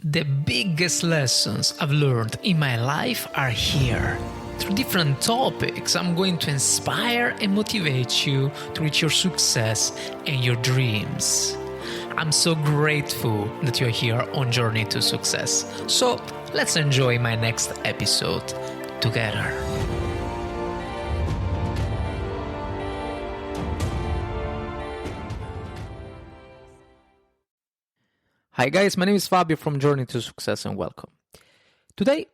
The biggest lessons I've learned in my life are here. Through different topics, I'm going to inspire and motivate you to reach your success and your dreams. I'm so grateful that you're here on Journey to Success. So let's enjoy my next episode together. Hi guys, my name is Fabio from Journey to Success and welcome. Today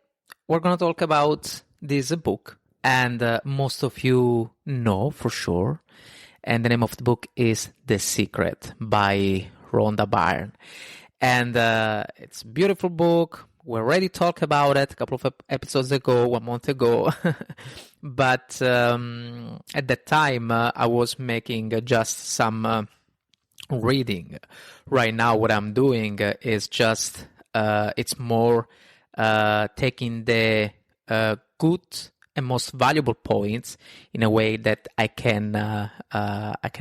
we're going to talk about this book and most of you know for sure. And the name of the book is The Secret by Rhonda Byrne. And it's a beautiful book. We already talked about it a couple of episodes ago, 1 month ago. But at that time I was making just some reading. Right now what I'm doing is just it's more taking the good and most valuable points in a way that I can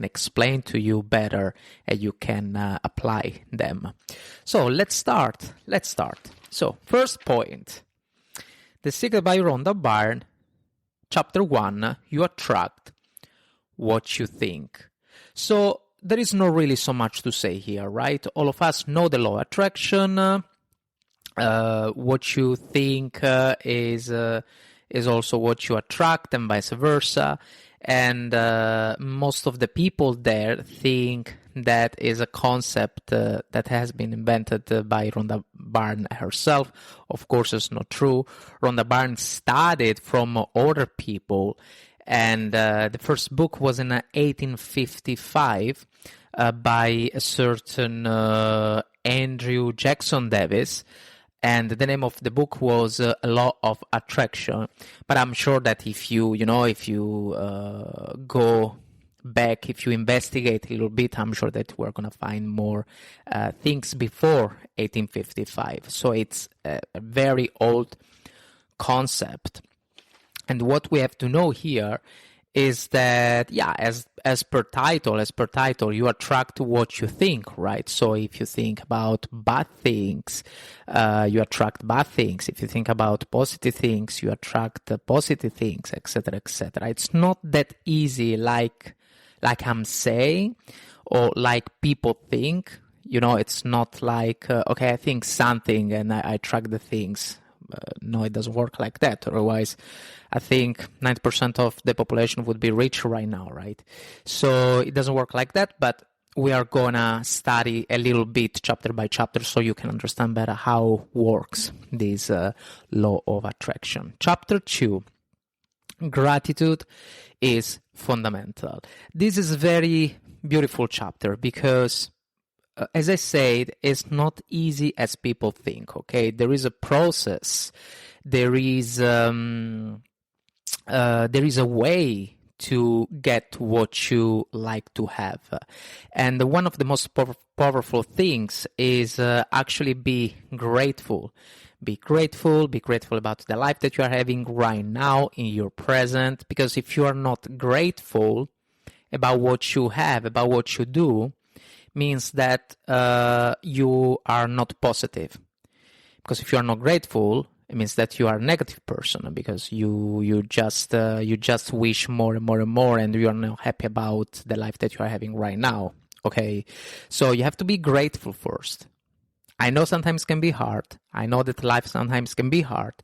explain to you better and you can apply them. So let's start. So first point, The Secret by Rhonda Byrne, chapter 1, you attract what you think. So there is not really so much to say here, right? All of us know the law of attraction. What you think is also what you attract, and vice versa. And most of the people there think that is a concept that has been invented by Rhonda Byrne herself. Of course, it's not true. Rhonda Byrne studied from other people. And the first book was in 1855 by a certain Andrew Jackson Davis. And the name of the book was Law of Attraction. But I'm sure that if you go back, if you investigate a little bit, I'm sure that we're going to find more things before 1855. So it's a very old concept. And what we have to know here is that, as per title, you attract what you think, right? So if you think about bad things, you attract bad things. If you think about positive things, you attract positive things, etc., etc. It's not that easy, like I'm saying, or like people think. It's not like I think something and I attract the things. No, it doesn't work like that. Otherwise, I think 90% of the population would be rich right now, right? So it doesn't work like that, but we are going to study a little bit chapter by chapter so you can understand better how works this law of attraction. Chapter 2, gratitude is fundamental. This is a very beautiful chapter because as I said, it's not easy as people think, okay? There is a process. There is a way to get what you like to have. And one of the most powerful things is actually be grateful. Be grateful about the life that you are having right now in your present. Because if you are not grateful about what you have, about what you do, means that you are not positive. Because if you are not grateful, it means that you are a negative person because you just wish more and more and more, and you are not happy about the life that you are having right now. Okay, so you have to be grateful first. I know sometimes can be hard. I know that life sometimes can be hard,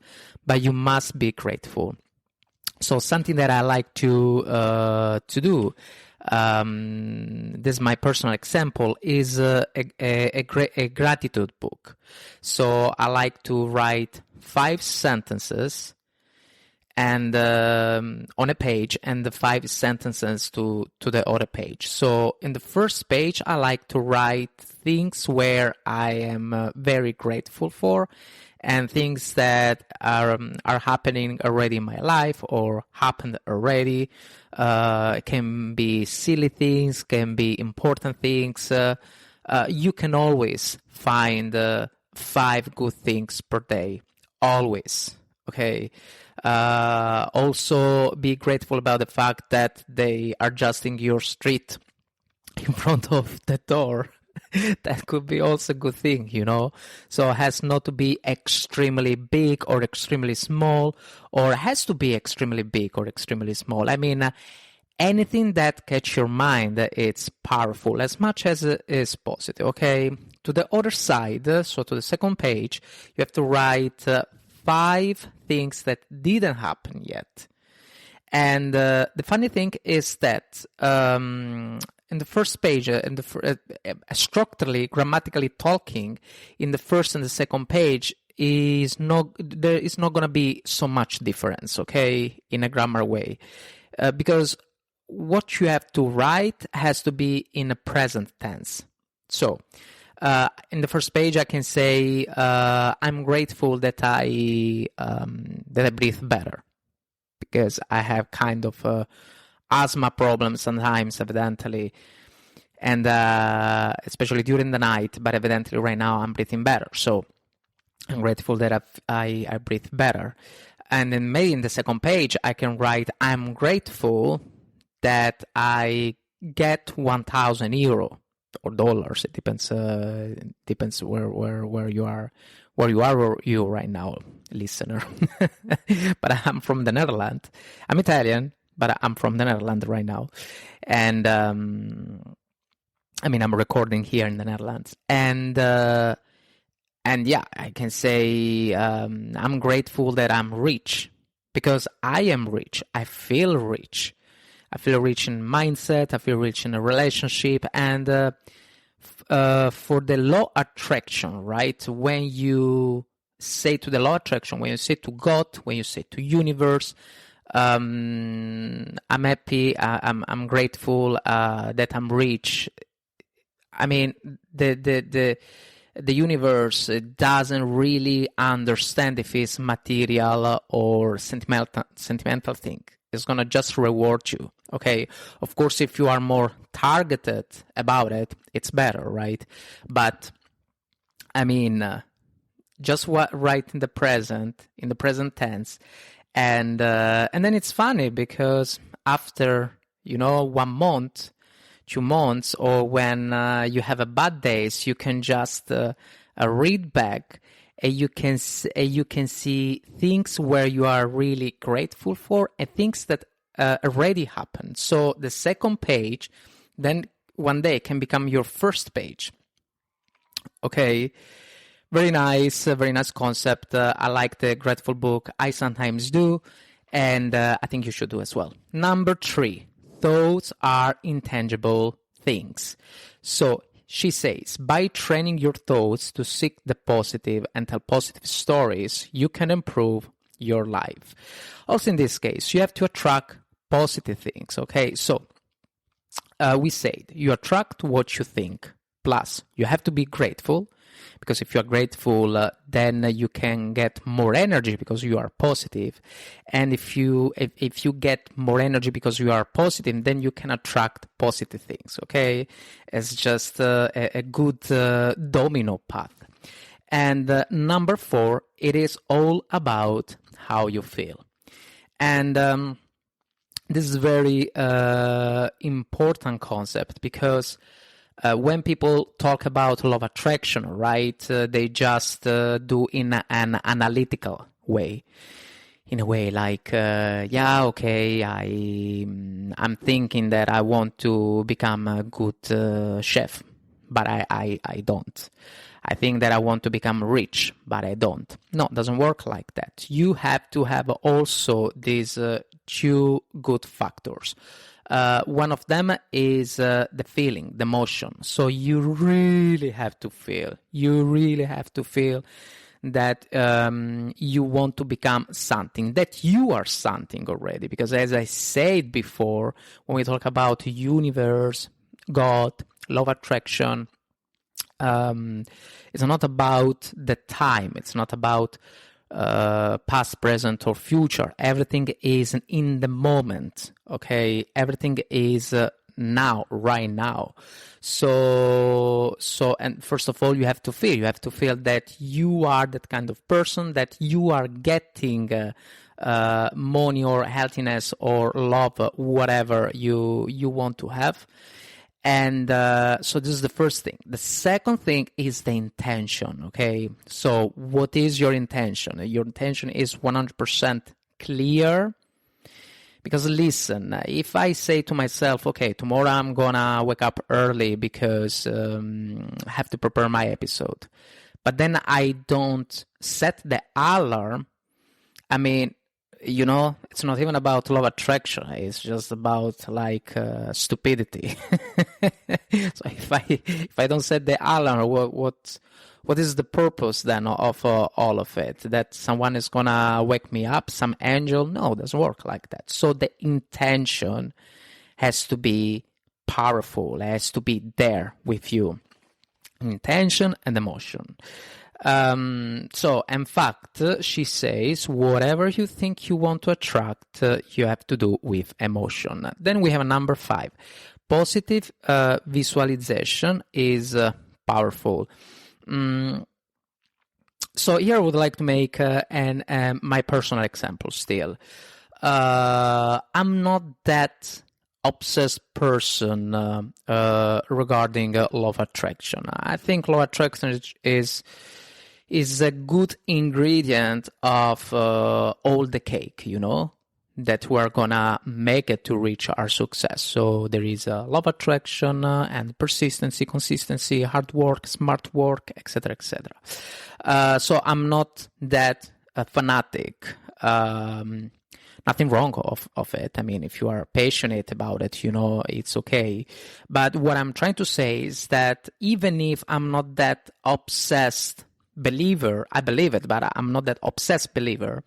but you must be grateful. So something that I like to do. This is my personal example, is a gratitude book. So I like to write 5 sentences and on a page, and the 5 sentences to the other page. So in the first page, I like to write things where I am very grateful for, and things that are happening already in my life or happened already. Can be silly things, can be important things. You can always find 5 good things per day. Always. Okay. Also be grateful about the fact that they are just in your street in front of the door. That could be also a good thing, So it has not to be extremely big or extremely small, or has to be extremely big or extremely small. I mean, anything that catches your mind, it's powerful as much as it is positive, okay? To the other side, so to the second page, you have to write 5 things that didn't happen yet. And the funny thing is that in the first page, structurally, grammatically talking, in the first and the second page, there is not going to be so much difference, okay, in a grammar way, because what you have to write has to be in a present tense. So, in the first page, I can say, "I'm grateful that I breathe better, because I have kind of asthma problems sometimes, evidently, and especially during the night. But evidently, right now, I'm breathing better. So, I'm grateful that I breathe better." And then maybe in the second page, I can write, "I'm grateful that I get €1,000 or dollars." It depends where you are right now, listener. But I'm from the Netherlands. I'm Italian, but I'm from the Netherlands right now, and I'm recording here in the Netherlands, and yeah, I can say I'm grateful that I'm rich, because I am rich. I feel rich. I feel rich in mindset, I feel rich in a relationship, and for the law attraction, right? When you say to the law attraction, when you say to God, when you say to universe, I'm happy, I'm grateful that I'm rich. I mean, the universe doesn't really understand if it's material or sentimental thing. It's going to just reward you, okay? Of course, if you are more targeted about it, it's better, right? But, just write in the present tense. And then it's funny, because after, 1 month, 2 months, or when you have a bad days, you can just read back, and you can see things where you are really grateful for, and things that already happened. So the second page then one day can become your first page. Okay, very nice concept. I like the grateful book. I sometimes do, and I think you should do as well. Number 3, thoughts are intangible things. So she says, by training your thoughts to seek the positive and tell positive stories, you can improve your life. Also, in this case, you have to attract positive things, okay? So, we said you attract what you think, plus you have to be grateful, because if you are grateful, then you can get more energy because you are positive. And if you get more energy because you are positive, then you can attract positive things, okay? It's just a good domino path. And number 4, it is all about how you feel. And this is very important concept, because when people talk about law of attraction, right, they just do in an analytical way. In a way like, I'm thinking that I want to become a good chef, but I don't. I think that I want to become rich, but I don't. No, it doesn't work like that. You have to have also these 2 good factors. One of them is the feeling, the emotion. So you really have to feel. You really have to feel that you want to become something, that you are something already. Because as I said before, when we talk about universe, God, law of attraction, it's not about the time. It's not about past, present, or future. Everything is in the moment, okay? Everything is now, right now. So, and first of all, you have to feel. You have to feel that you are that kind of person, that you are getting money or healthiness or love, whatever you want to have. And so this is the first thing. The second thing is the intention, okay? So what is your intention? Your intention is 100% clear. Because listen, if I say to myself, okay, tomorrow I'm gonna wake up early because I have to prepare my episode, but then I don't set the alarm, I mean, it's not even about law of attraction. It's just about like stupidity. So if I don't set the alarm, what is the purpose then of all of it? That someone is gonna wake me up, some angel? No, it doesn't work like that. So the intention has to be powerful. It has to be there with you. Intention and emotion. So, in fact, she says, whatever you think you want to attract, you have to do with emotion. Then we have number 5. Positive visualization is powerful. So here I would like to make my personal example still. I'm not that obsessed person regarding law of attraction. I think law of attraction is a good ingredient of all the cake, that we're gonna make it to reach our success. So there is law of attraction and persistency, consistency, hard work, smart work, etc., etc. So I'm not that fanatic. Nothing wrong of it. I mean, if you are passionate about it, it's okay. But what I'm trying to say is that even if I'm not that obsessed believer, I believe it, but I'm not that obsessed believer.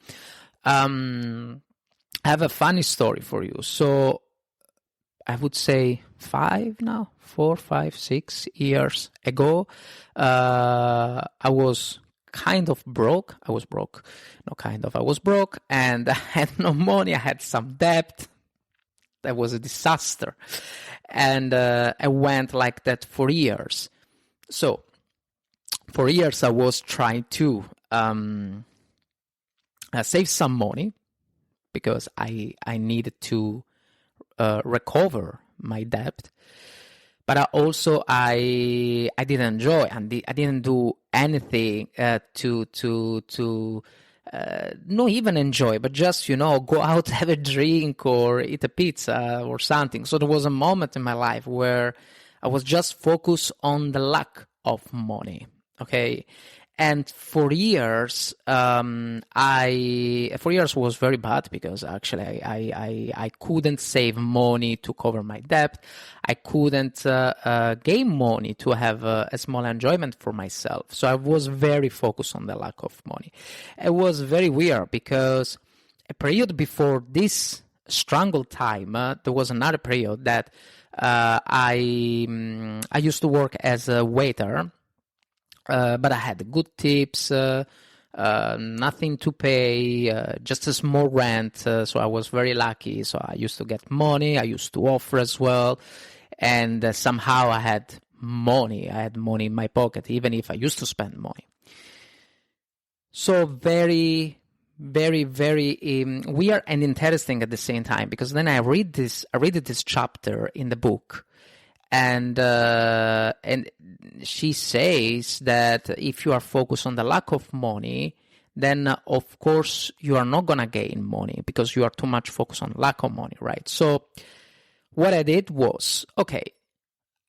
I have a funny story for you. So I would say 4, 5, 6 years ago, I was kind of broke. I was broke. I was broke and I had no money. I had some debt. That was a disaster. And I went like that for years. So for years, I was trying to save some money because I needed to recover my debt. But I didn't enjoy, and I didn't do anything to not even enjoy, but just, go out, have a drink or eat a pizza or something. So there was a moment in my life where I was just focused on the lack of money. Okay. And for years, was very bad because actually I couldn't save money to cover my debt. I couldn't gain money to have a small enjoyment for myself. So I was very focused on the lack of money. It was very weird because a period before this struggle time, there was another period that I used to work as a waiter. But I had good tips, nothing to pay, just a small rent. So I was very lucky. So I used to get money. I used to offer as well. And somehow I had money. I had money in my pocket, even if I used to spend money. So very, very, very weird and interesting at the same time, because then I read this chapter in the book. And she says that if you are focused on the lack of money, then of course you are not going to gain money because you are too much focused on lack of money, right? So what I did was, okay,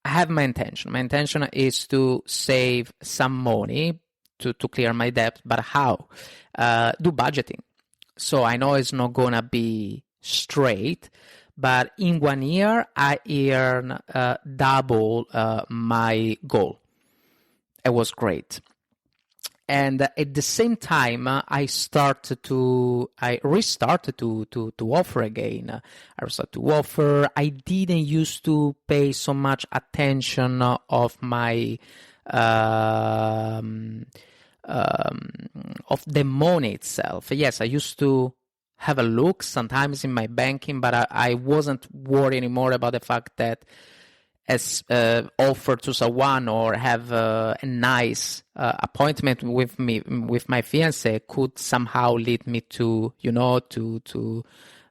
I have my intention. My intention is to save some money to clear my debt, but how? Do budgeting. So I know it's not going to be straight, but in 1 year, I earned double my goal. It was great. And at the same time, I restarted to offer again. I started to offer. I didn't used to pay so much attention of my of the money itself. Yes, I used to have a look sometimes in my banking, but I wasn't worried anymore about the fact that as offer to someone or have a nice appointment with my fiance could somehow lead me to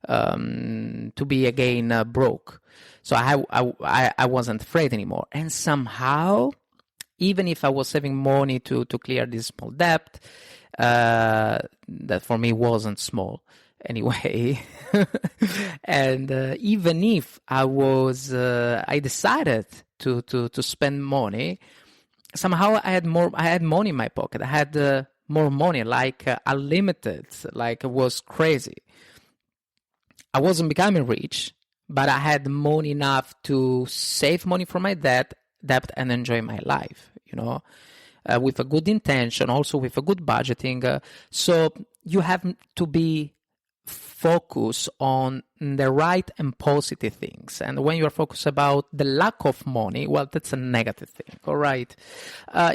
to be again broke. So I wasn't afraid anymore. And somehow, even if I was saving money to clear this small debt, that for me wasn't small anyway, and even if I decided to spend money, somehow I had money in my pocket. I had more money, like unlimited, like it was crazy. I wasn't becoming rich, but I had money enough to save money from my debt and enjoy my life, with a good intention, also with a good budgeting. So you have to be focused on the right and positive things. And when you are focused about the lack of money, well, that's a negative thing, all right?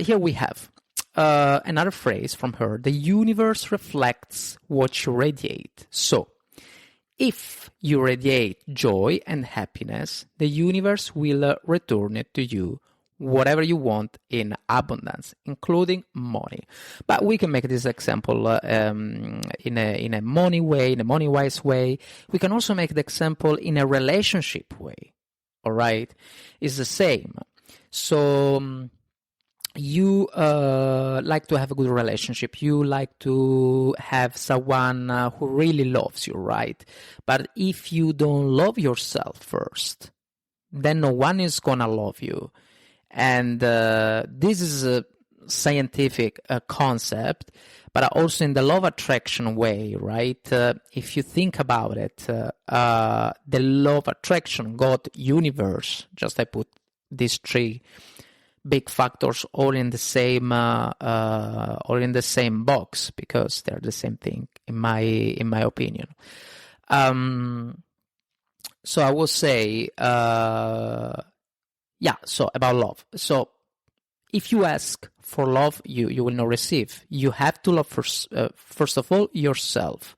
Here we have another phrase from her. The universe reflects what you radiate. So if you radiate joy and happiness, the universe will return it to you, whatever you want, in abundance, including money. But we can make this example in a money way, in a money-wise way. We can also make the example in a relationship way. All right, it's the same. So you like to have a good relationship. You like to have someone who really loves you, right? But if you don't love yourself first, then no one is gonna love you. And this is a scientific concept, but also in the law of attraction way, right? If you think about it, the law of attraction, God, universe, just I put these three big factors all in the same box, because they're the same thing in my opinion. So I will say, so about love. So if you ask for love, you will not receive. You have to love first of all yourself.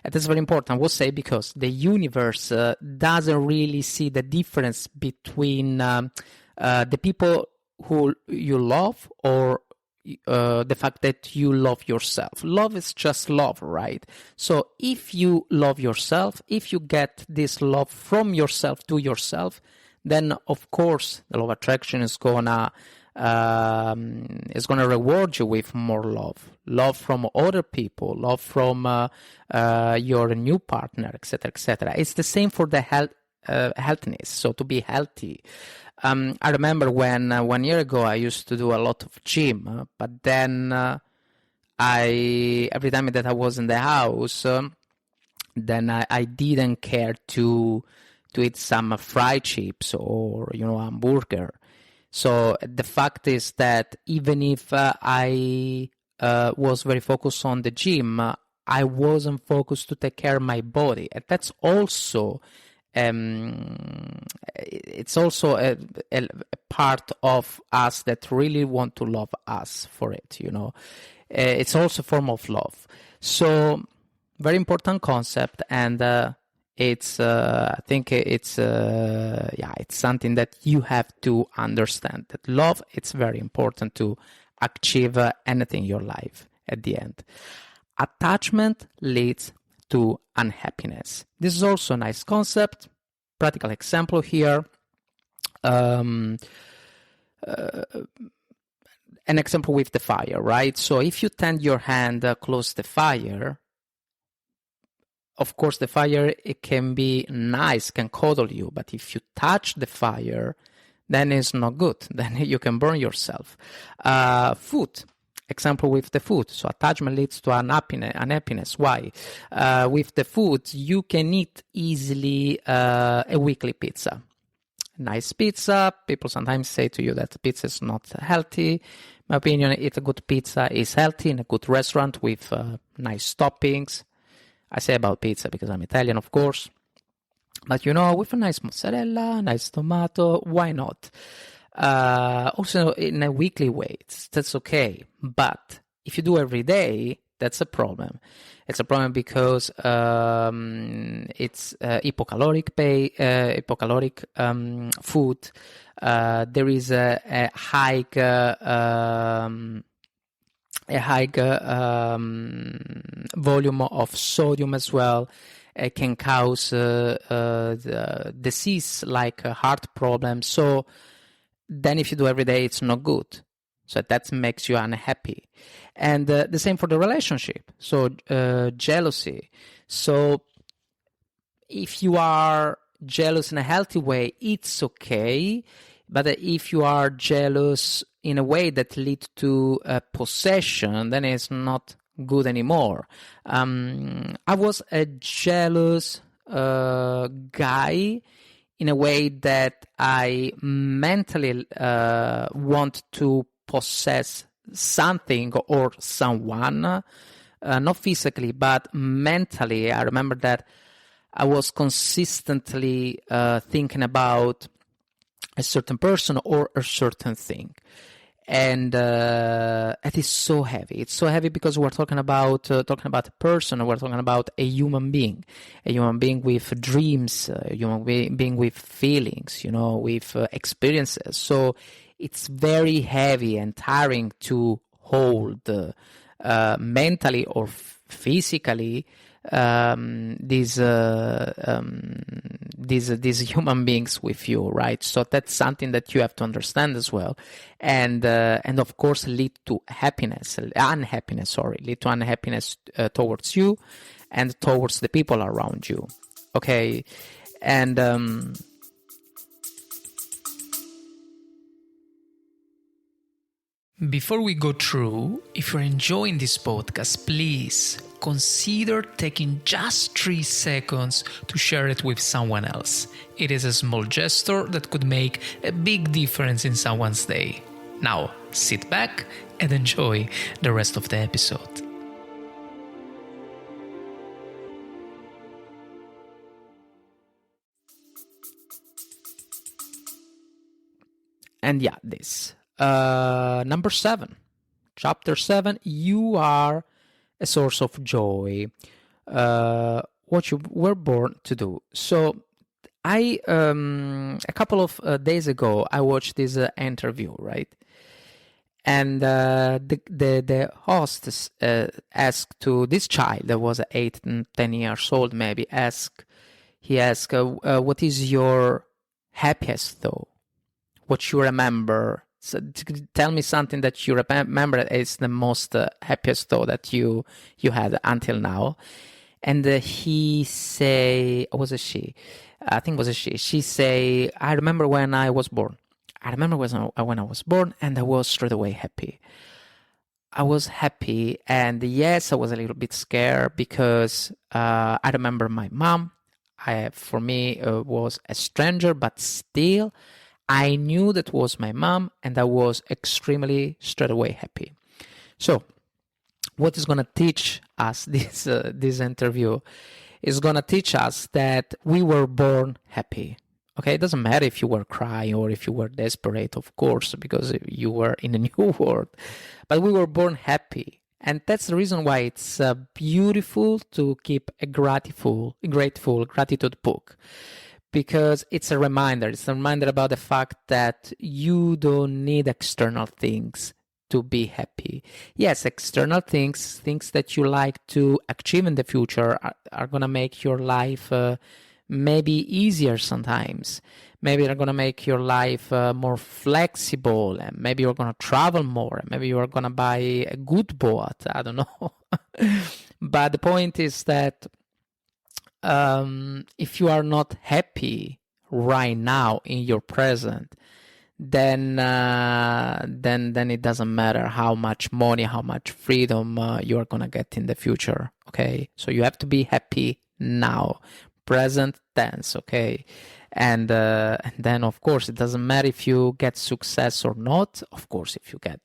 And that's very important, I will say, because the universe doesn't really see the difference between the people who you love or the fact that you love yourself. Love is just love, right? So if you love yourself, if you get this love from yourself to yourself, then of course the law of attraction is gonna reward you with more love from other people, love from your new partner, etc., etc. It's the same for the healthiness. So to be healthy. I remember when 1 year ago I used to do a lot of gym, but then every time that I was in the house, then I didn't care to eat some fried chips or hamburger. So the fact is that even if I was very focused on the gym, I wasn't focused to take care of my body, and that's also it's also a part of us that really want to love us for it. It's also a form of love. So very important concept, and it's I think it's something that you have to understand, that love, it's very important to achieve anything in your life at the end. Attachment leads to unhappiness. This is also a nice concept. Practical example here. An example with the fire, right? So if you tend your hand close the fire, of course the fire, it can be nice, can cuddle you, but if you touch the fire, then it's not good. Then you can burn yourself. Food. Example with the food. So attachment leads to unhappiness. Why? With the food, you can eat easily a weekly pizza. Nice pizza. People sometimes say to you that pizza is not healthy. In my opinion, eat a good pizza is healthy in a good restaurant with nice toppings. I say about pizza because I'm Italian, of course. But with a nice mozzarella, nice tomato, why not? Also in a weekly way, that's okay. But if you do every day, that's a problem. It's a problem because it's hypocaloric food. There is a high volume of sodium as well, can cause disease like heart problems. So then if you do every day, it's not good. So that makes you unhappy. And the same for the relationship. So jealousy. So if you are jealous in a healthy way, it's okay. But if you are jealous in a way that leads to possession, then it's not good anymore. I was a jealous guy in a way that I mentally want to possess something or someone, not physically, but mentally. I remember that I was consistently thinking about a certain person or a certain thing. And it is so heavy. It's so heavy because we're talking about a person. We're talking about a human being with dreams, a human being with feelings, with experiences. So it's very heavy and tiring to hold mentally or physically these human beings with you, right? So that's something that you have to understand as well, and of course lead to unhappiness towards you and towards the people around you. Okay, and before we go through, if you're enjoying this podcast, please consider taking just 3 seconds to share it with someone else. It is a small gesture that could make a big difference in someone's day. Now, sit back and enjoy the rest of the episode. And yeah, this. Number 7. Chapter 7, you are a source of joy. What you were born to do. So I a couple of days ago I watched this interview, right? And the host asked to this child that was 8 and 10 years old, maybe. He asked, "What is your happiest thought? What you remember? So tell me something that you remember is the most happiest thought that you had until now." And he say, was it she? I think it was a she. She say, "I remember when I was born. I remember when I was born, and I was straight away happy. I was happy, and yes, I was a little bit scared because I remember my mom. For me, was a stranger, but still, I knew that was my mom, and I was extremely straight away happy." So, what is going to teach us this interview is going to teach us that we were born happy. Okay, it doesn't matter if you were crying or if you were desperate, of course, because you were in a new world, but we were born happy. And that's the reason why it's beautiful to keep a gratitude book, because it's a reminder. It's a reminder about the fact that you don't need external things to be happy. Yes, external things that you like to achieve in the future are going to make your life maybe easier sometimes. Maybe they're going to make your life more flexible, and maybe you're going to travel more, and maybe you're going to buy a good boat. I don't know. But the point is that if you are not happy right now in your present, then it doesn't matter how much money, how much freedom you are gonna get in the future. Okay, so you have to be happy now, present tense. Okay, and then of course it doesn't matter if you get success or not. Of course, if you get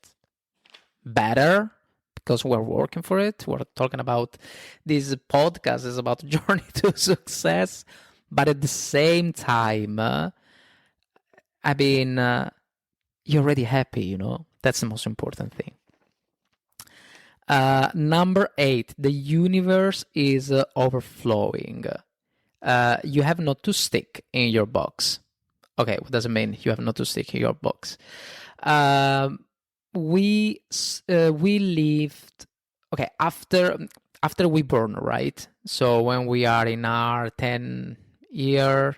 better, because we're working for it. We're talking about this podcast is about journey to success, but at the same time. You're already happy, That's the most important thing. Number 8, the universe is overflowing. You have not to stick in your box. Okay, what does it mean? You have not to stick in your box. We lived. Okay, after after we born, right? So when we are in our 10-year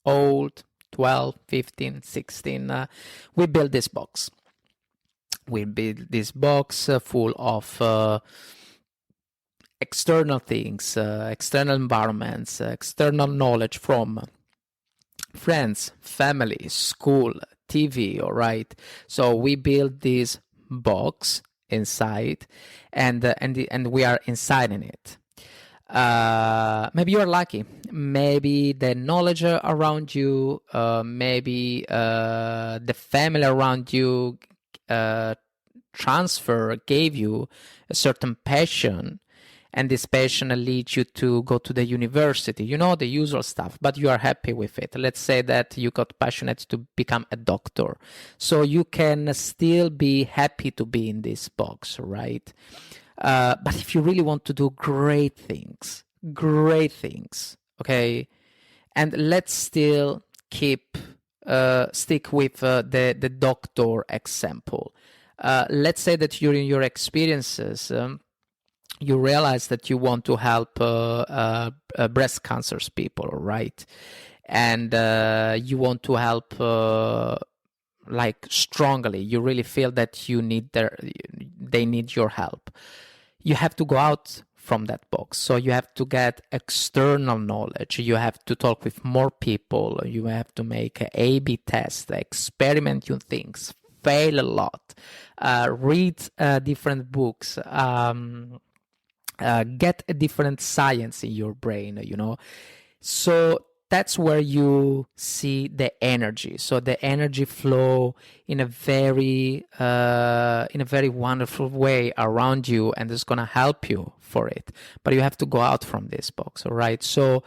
old, 12, 15, 16, we build this box. We build this box full of external things, external environments, external knowledge from friends, family, school, TV, all right? So we build this box inside, and we are inside in it. Maybe you're lucky. Maybe the knowledge around you, maybe the family around you gave you a certain passion, and this passion leads you to go to the university, the usual stuff, but you are happy with it. Let's say that you got passionate to become a doctor, so you can still be happy to be in this box, right? But if you really want to do great things, okay, and let's still stick with the doctor example. Let's say that during your experiences, you realize that you want to help breast cancers people, right? And you want to help like strongly. You really feel that they need your help. You have to go out from that box. So you have to get external knowledge. You have to talk with more people. You have to make an A/B test, experiment new things, fail a lot, read different books, get a different science in your brain, So that's where you see the energy. So the energy flow in a very wonderful way around you, and it's gonna help you for it. But you have to go out from this box, all right? So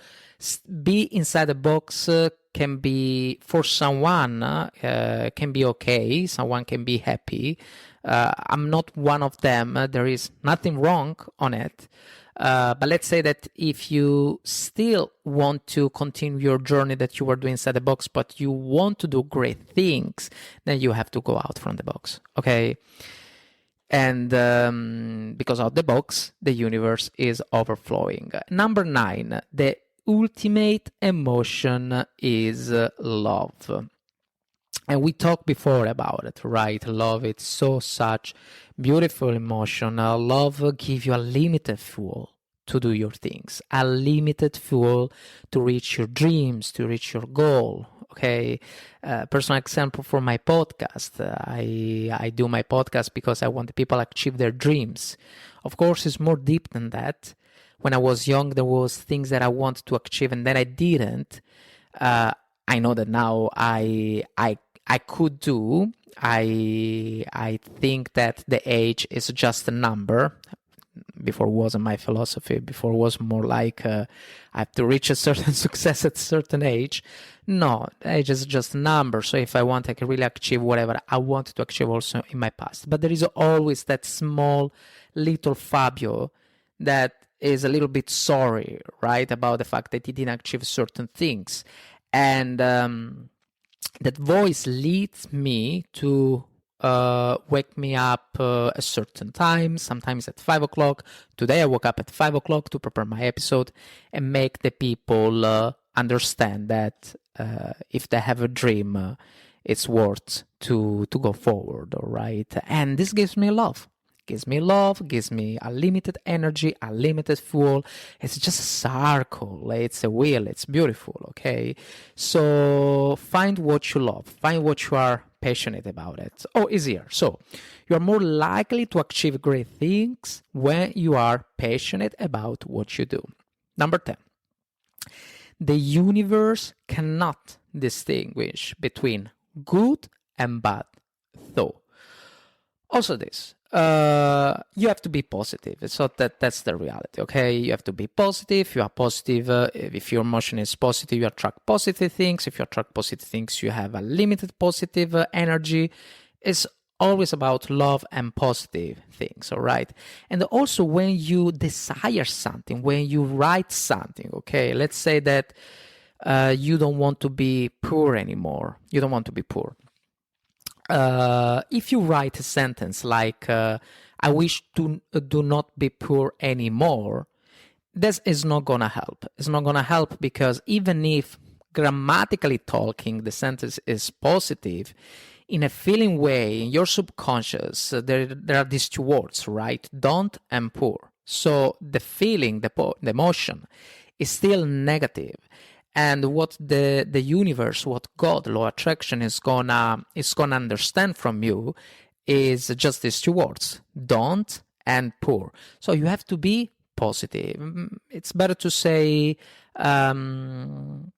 be inside the box can be, for someone, can be okay. Someone can be happy. I'm not one of them. There is nothing wrong on it. But let's say that if you still want to continue your journey that you were doing inside the box, but you want to do great things, then you have to go out from the box, okay? And because of the box, the universe is overflowing. Number 9, the ultimate emotion is love. And we talked before about it, right? Love, it's such beautiful emotion. Love gives you a limited fuel to do your things, a limited fuel to reach your dreams, to reach your goal. Okay, personal example for my podcast. I do my podcast because I want the people to achieve their dreams. Of course, it's more deep than that. When I was young, there was things that I wanted to achieve and then I didn't. I know that now I could do. I think that the age is just a number. Before wasn't my philosophy. Before was more like I have to reach a certain success at a certain age. No, age is just a number. So if I want, I can really achieve whatever I wanted to achieve also in my past. But there is always that small little Fabio that is a little bit sorry, right, about the fact that he didn't achieve certain things. And that voice leads me to wake me up a certain time, sometimes at 5 o'clock. Today I woke up at 5 o'clock to prepare my episode and make the people understand that if they have a dream, it's worth to go forward, all right? And this gives me love. Gives me unlimited energy, unlimited fuel. It's just a circle, it's a wheel, it's beautiful, okay? So find what you love, find what you are passionate about it. Oh, easier. So you are more likely to achieve great things when you are passionate about what you do. Number 10. The universe cannot distinguish between good and bad thought. Also this. You have to be positive. So that's the reality, okay? You have to be positive. You are positive. If your emotion is positive, you attract positive things. If you attract positive things, you have a limited positive energy. It's always about love and positive things, all right? And also when you desire something, when you write something, okay? Let's say that you don't want to be poor anymore. You don't want to be poor. If you write a sentence like, I wish to do not be poor anymore, this is not gonna help. It's not gonna help because even if grammatically talking the sentence is positive, in a feeling way, in your subconscious, there are these two words, right? Don't and poor. So the feeling, the emotion is still negative. And what the universe, what God, law of attraction is gonna understand from you is just these two words, don't and poor. So you have to be positive. It's better to say, I'm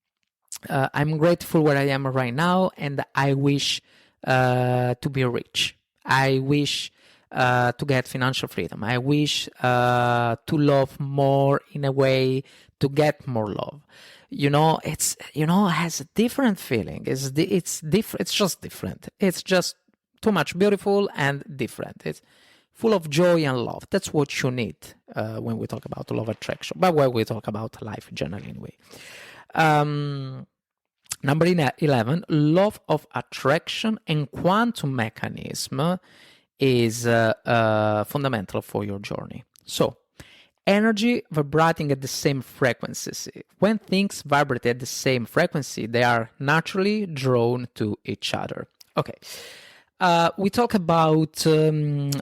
grateful where I am right now, and I wish to be rich. I wish to get financial freedom. I wish to love more in a way to get more love. It's it has a different feeling. It's different. It's just different. It's just too much beautiful and different. It's full of joy and love. That's what you need when we talk about law of attraction, but when we talk about life generally anyway. Number 11, law of attraction and quantum mechanism is fundamental for your journey. So, energy vibrating at the same frequency. When things vibrate at the same frequency, they are naturally drawn to each other. Okay. We talk about this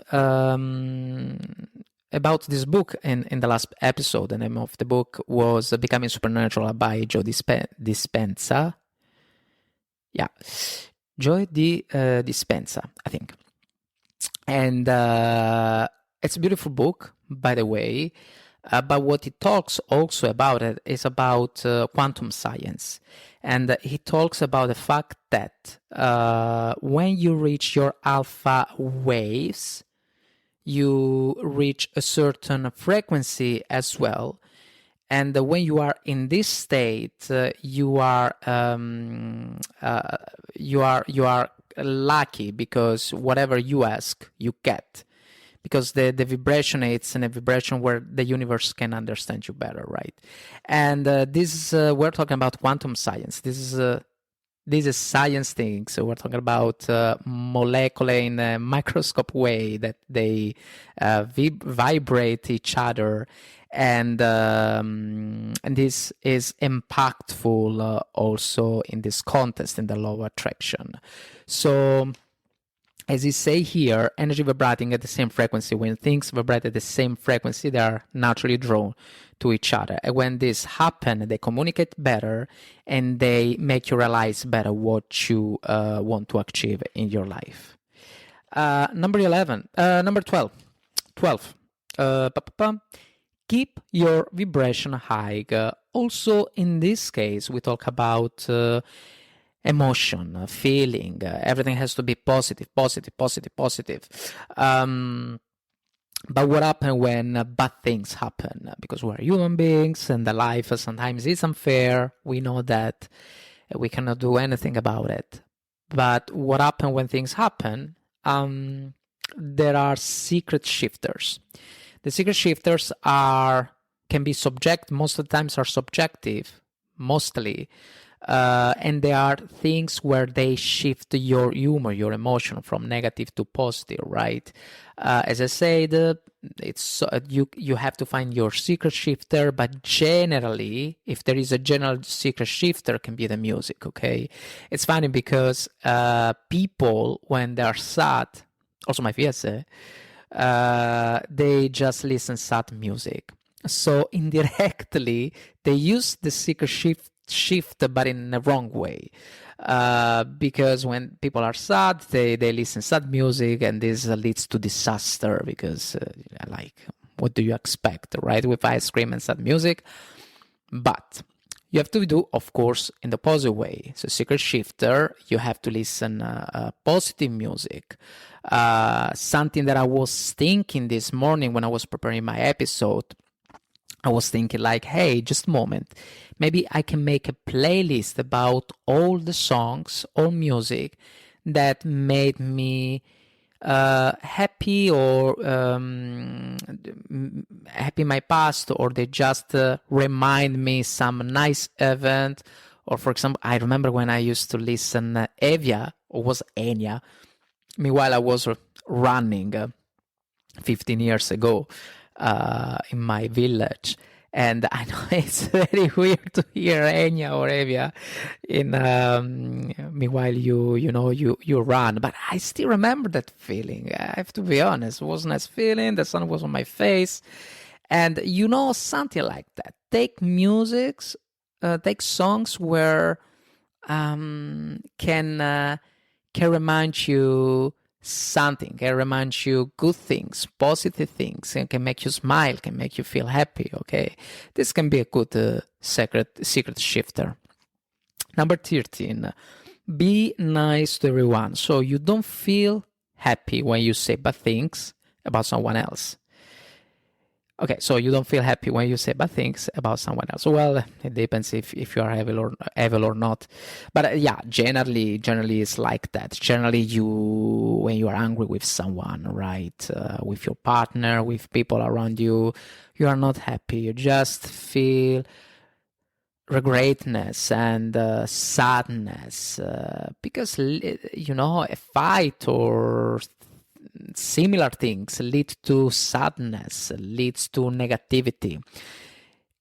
book in the last episode. The name of the book was Becoming Supernatural by Joe Dispenza. Yeah, Joe Dispenza, I think. And it's a beautiful book, by the way. But what it talks also about it is about quantum science. And he talks about the fact that when you reach your alpha waves, you reach a certain frequency as well. And when you are in this state, you are lucky because whatever you ask, you get. Because the vibration, it's in a vibration where the universe can understand you better, right? And this is, we're talking about quantum science. This is science thing. So we're talking about molecular in a microscope way that they vibrate each other. And this is impactful also in this context, in the law of attraction. So, as you say here, energy vibrating at the same frequency. When things vibrate at the same frequency, they are naturally drawn to each other. And when this happens, they communicate better and they make you realize better what you want to achieve in your life. Number 12. Keep your vibration high. Also, in this case, we talk about emotion, feeling. Everything has to be positive. But what happens when bad things happen? Because we're human beings and the life sometimes is unfair. We know that we cannot do anything about it. But what happens when things happen? There are secret shifters. The secret shifters can be most of the times are subjective, mostly. And they are things where they shift your humor, your emotion from negative to positive, right? As I said, it's you have to find your secret shifter, but generally, if there is a general secret shifter, it can be the music, okay? It's funny because people, when they're sad, also my fiancé, they just listen sad music. So indirectly, they use the secret shift but in the wrong way, because when people are sad, they listen sad music, and this leads to disaster because like, what do you expect, right, with ice cream and sad music? But you have to do, of course, in the positive way. So secret shifter, you have to listen positive music. Something that I was thinking this morning when I was preparing my episode, I was thinking like, hey, just a moment. Maybe I can make a playlist about all the songs or music that made me happy or happy in my past, or they just remind me some nice event. Or for example, I remember when I used to listen Evia, or was Enya, meanwhile I was running. 15 years ago in my village. And I know it's very weird to hear Enya or Evia in meanwhile you run, but I still remember that feeling. I have to be honest, it was a nice feeling. The sun was on my face, and something like that. Take take songs where can remind you something, can remind you good things, positive things, and can make you smile, can make you feel happy. Okay, this can be a good secret shifter. Number 13, be nice to everyone. So you don't feel happy when you say bad things about someone else. Okay, so you don't feel happy when you say bad things about someone else. Well, it depends if you are evil or not. But yeah, generally it's like that. Generally, when you are angry with someone, right, with your partner, with people around you, you are not happy. You just feel regretness and sadness because a fight or similar things lead to sadness, leads to negativity.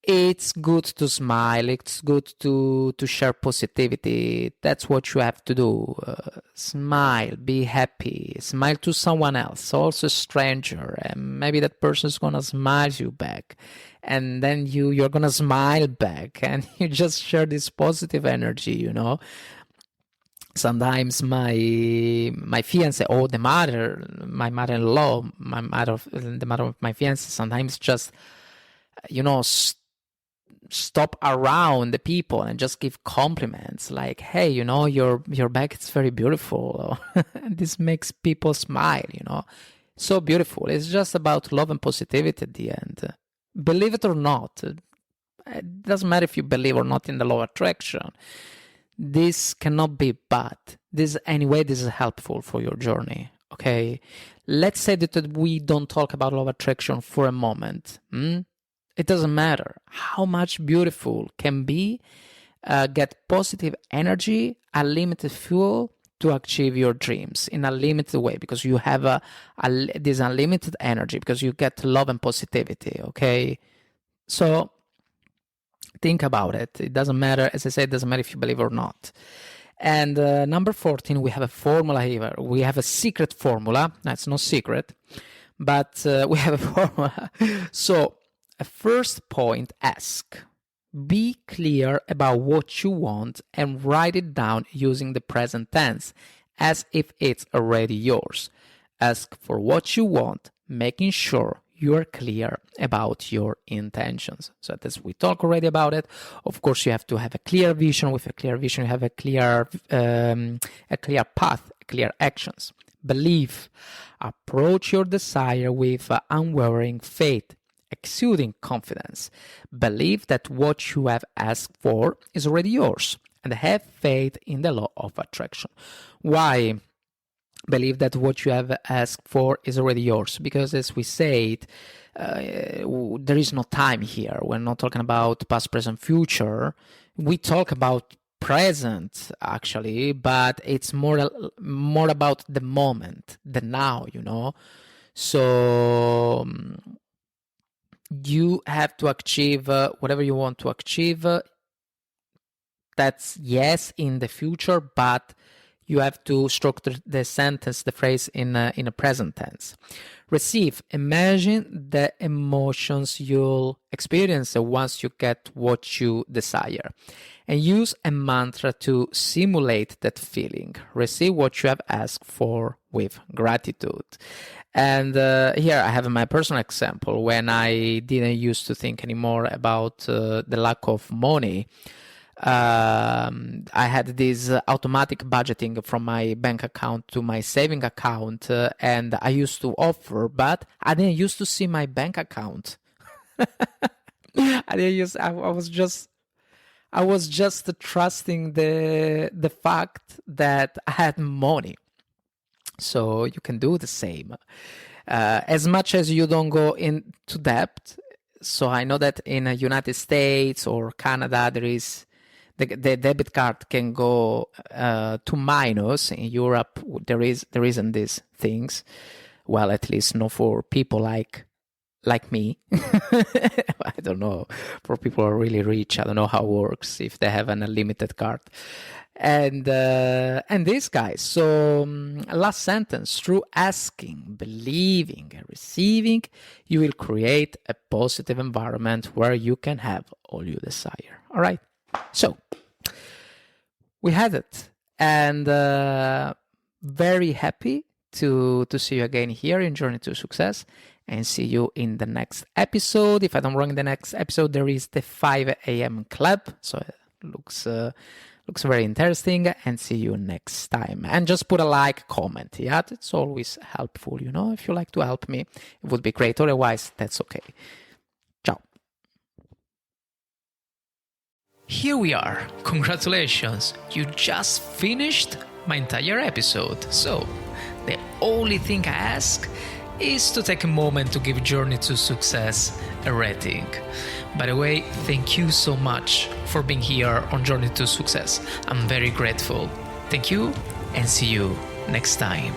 It's good to smile, it's good to share positivity. That's what you have to do. Smile, be happy, smile to someone else, also a stranger, and maybe that person's gonna smile you back, and then you're gonna smile back, and you just share this positive energy. Sometimes my fiancé or my mother-in-law, the mother of my fiancé, sometimes just stop around the people and just give compliments like, hey, your bag is very beautiful. This makes people smile. So beautiful. It's just about love and positivity at the end. Believe it or not, it doesn't matter if you believe or not in the law of attraction. This cannot be bad. This is helpful for your journey. Okay, let's say that we don't talk about law of attraction for a moment. It doesn't matter how much beautiful can be. Get positive energy, unlimited fuel to achieve your dreams in a limited way, because you have this unlimited energy, because you get love and positivity. Okay, so think about it. It doesn't matter, as I said, it doesn't matter if you believe or not. And number 14, we have a formula here. We have a secret formula. That's no secret, but we have a formula. So, a first point, ask. Be clear about what you want and write it down using the present tense as if it's already yours. Ask for what you want, making sure you're clear about your intentions. So as we talk already about it, of course you have to have a clear vision. With a clear vision, you have a clear path, clear actions. Believe. Approach your desire with unwavering faith, exuding confidence. Believe that what you have asked for is already yours, and have faith in the law of attraction. Why believe that what you have asked for is already yours? Because, as we said, there is no time here. We're not talking about past, present, future. We talk about present, actually, but it's more about the moment, the now, So you have to achieve whatever you want to achieve. That's yes in the future, but you have to structure the sentence, the phrase in a present tense. Receive. Imagine the emotions you'll experience once you get what you desire. And use a mantra to simulate that feeling. Receive what you have asked for with gratitude. And here I have my personal example. When I didn't used to think anymore about the lack of money, I had this automatic budgeting from my bank account to my saving account, and I used to offer, but I didn't used to see my bank account. I was just trusting the fact that I had money. So you can do the same. As much as you don't go into debt. So I know that in the United States or Canada, there is the debit card can go to minus. In Europe, there isn't these things. Well, at least not for people like me. I don't know. For people who are really rich, I don't know how it works if they have an unlimited card. And this, guys. So last sentence: through asking, believing, and receiving, you will create a positive environment where you can have all you desire. All right. So we had it, and very happy to see you again here in Journey to Success, and see you in the next episode. If I don't wrong, the next episode there is the 5 a.m. club, so it looks very interesting. And see you next time. And just put a like, comment. Yeah, it's always helpful. If you like to help me, it would be great. Otherwise, that's okay. Ciao. Here we are. Congratulations. You just finished my entire episode. So the only thing I ask is to take a moment to give Journey to Success a rating. By the way, thank you so much for being here on Journey to Success. I'm very grateful. Thank you, and see you next time.